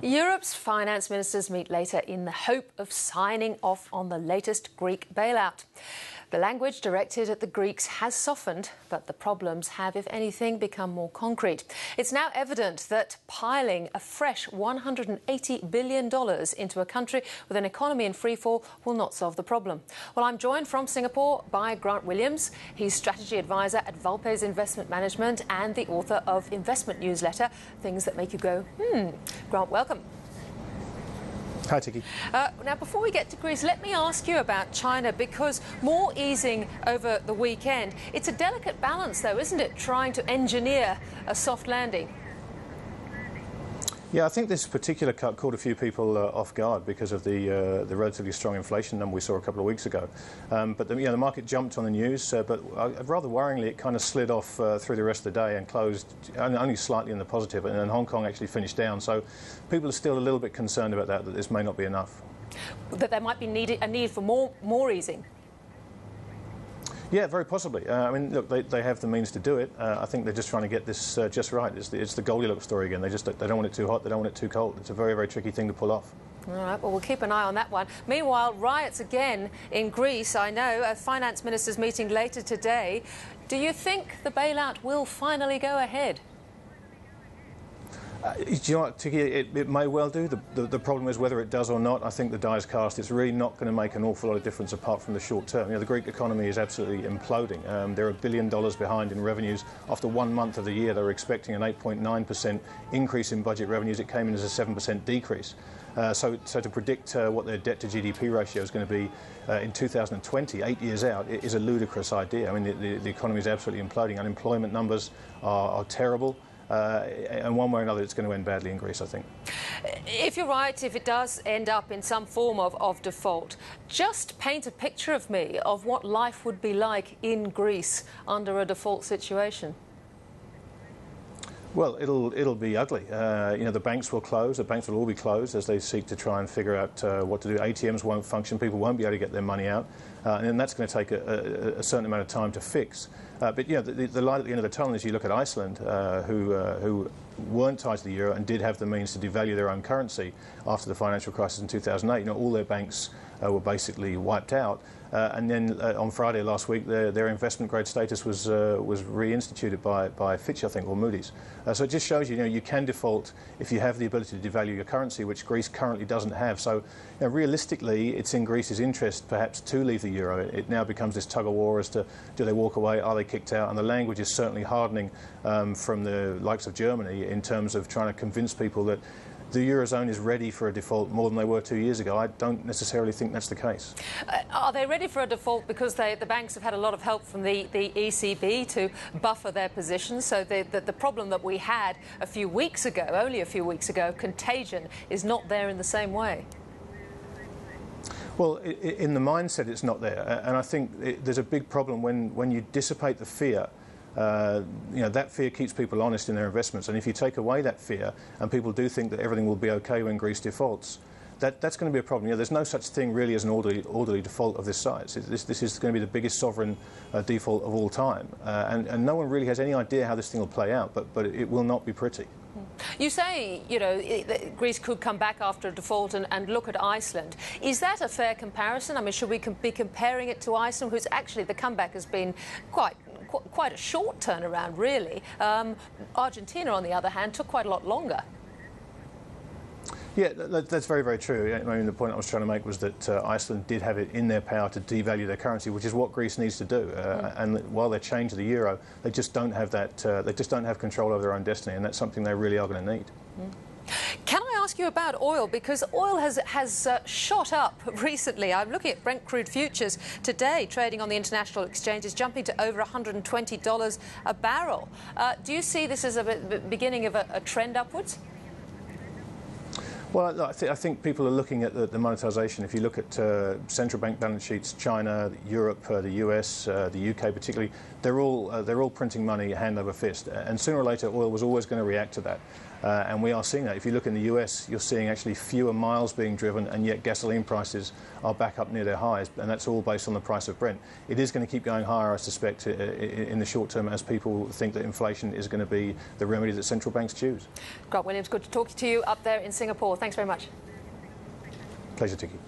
Europe's finance ministers meet later in the hope of signing off on the latest Greek bailout. The language directed at the Greeks has softened, but the problems have, if anything, become more concrete. It's now evident that piling a fresh $180 billion into a country with an economy in freefall will not solve the problem. Well, I'm joined from Singapore by Grant Williams. He's strategy advisor at Vulpes Investment Management and the author of investment newsletter, Things That Make You Go, Grant, welcome. Hi, Tiki. Now, before we get to Greece, let me ask you about China, because more easing over the weekend. It's a delicate balance, though, isn't it, trying to engineer a soft landing? Yeah, I think this particular cut caught a few people off guard because of the relatively strong inflation number we saw a couple of weeks ago. But the market jumped on the news, but rather worryingly, it kind of slid off through the rest of the day and closed only slightly in the positive. And then Hong Kong actually finished down. So people are still a little bit concerned about that this may not be enough. That there might be a need for more easing. Yeah, very possibly. I mean, look, they have the means to do it. I think they're just trying to get this just right. It's the Goldilocks story again. They don't want it too hot, they don't want it too cold. It's a very, very tricky thing to pull off. All right, well, we'll keep an eye on that one. Meanwhile, riots again in Greece. I know a finance ministers meeting later today. Do you think the bailout will finally go ahead? Do you know what, Tiki, it may well do. The problem is whether it does or not. I think the die is cast. It's really not going to make an awful lot of difference apart from the short term. The Greek economy is absolutely imploding. They're $1 billion behind in revenues. After 1 month of the year, they were expecting an 8.9% increase in budget revenues. It came in as a 7% decrease. So to predict what their debt to GDP ratio is going to be in 2020, 8 years out, it is a ludicrous idea. I mean, the economy is absolutely imploding. Unemployment numbers are terrible. And one way or another, it's going to end badly in Greece, I think. If you're right, if it does end up in some form of default, just paint a picture of me of what life would be like in Greece under a default situation. Well, it'll be ugly. The banks will close. The banks will all be closed as they seek to try and figure out what to do. ATMs won't function. People won't be able to get their money out, and that's going to take a certain amount of time to fix. But the light at the end of the tunnel is you look at Iceland, who weren't tied to the euro and did have the means to devalue their own currency after the financial crisis in 2008. All their banks were basically wiped out. And then on Friday last week, their investment grade status was reinstituted by Fitch, I think, or Moody's. So it just shows you can default if you have the ability to devalue your currency, which Greece currently doesn't have. So realistically, it's in Greece's interest perhaps to leave the euro. It now becomes this tug of war as to do they walk away, are they kicked out? And the language is certainly hardening from the likes of Germany in terms of trying to convince people that the Eurozone is ready for a default more than they were 2 years ago. I don't necessarily think that's the case. Are they ready for a default because the banks have had a lot of help from the ECB to buffer their positions? So the problem that we had only a few weeks ago, contagion, is not there in the same way? Well, in the mindset, it's not there. And I think there's a big problem when you dissipate the fear. That fear keeps people honest in their investments, and if you take away that fear and people do think that everything will be okay when Greece defaults, that's going to be a problem. There's no such thing really as an orderly default of this size. This is going to be the biggest sovereign default of all time, and no one really has any idea how this thing will play out, but it will not be pretty. You say, Greece could come back after a default and look at Iceland. Is that a fair comparison? I mean, should we be comparing it to Iceland, whose actually the comeback has been quite a short turnaround, really? Argentina, on the other hand, took quite a lot longer. Yeah, that's very, very true. I mean, the point I was trying to make was that Iceland did have it in their power to devalue their currency, which is what Greece needs to do. And while they're chained to the euro, they just don't have that. They just don't have control over their own destiny, and that's something they really are going to need. Can I ask you about oil? Because oil has shot up recently. I'm looking at Brent crude futures today, trading on the international exchanges, jumping to over $120 a barrel. Do you see this as a beginning of a trend upwards? Well, I think people are looking at the monetisation. If you look at central bank balance sheets, China, Europe, the US, the UK particularly, they're all printing money hand over fist. And sooner or later, oil was always going to react to that. And we are seeing that. If you look in the US, you're seeing actually fewer miles being driven, and yet gasoline prices are back up near their highs, and that's all based on the price of Brent. It is going to keep going higher, I suspect, in the short term, as people think that inflation is going to be the remedy that central banks choose. Grant Williams, good to talk to you up there in Singapore. Thanks very much. Pleasure, Tiki.